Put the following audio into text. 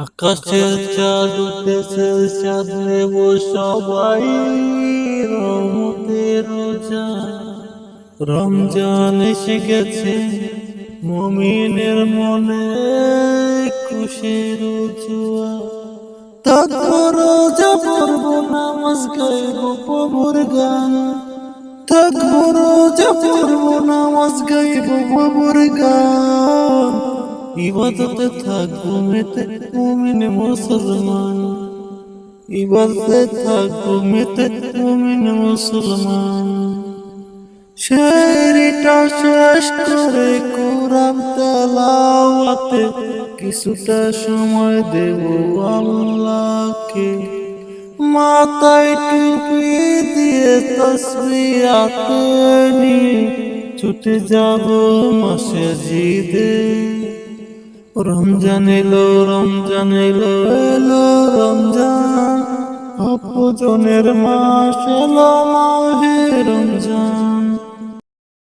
আকাশের চাঁদ উঠেছে, চাঁদ নেব সবাই রহমতের রোজা। রমজান এসে গেছে, মুমিনের মনে খুশির জোয়া। থাকবো রোজা, পড়বো নামাজ, গাইবো প্রভুর গান। থাকবো রোজা, পড়বো নামাজ, গাইবো প্রভুর গান। ইবাদতে থাকবো মেতে মুমিন মুসলমান। ইবাদতে থাকবো মেতে মুমিন মুসলমান। শায়রিটা শেষ করে কোরআন তেলাওয়াতে কিছুটা সময় দেব আল্লাহকে। মাথায় টুপি দিয়ে তাসবিহাতে নিয়ে ছুটে যাব মসজিদে। রমজান এলো, রমজান এলো, এলো রমজান। আপজনের মাস এলো, মাস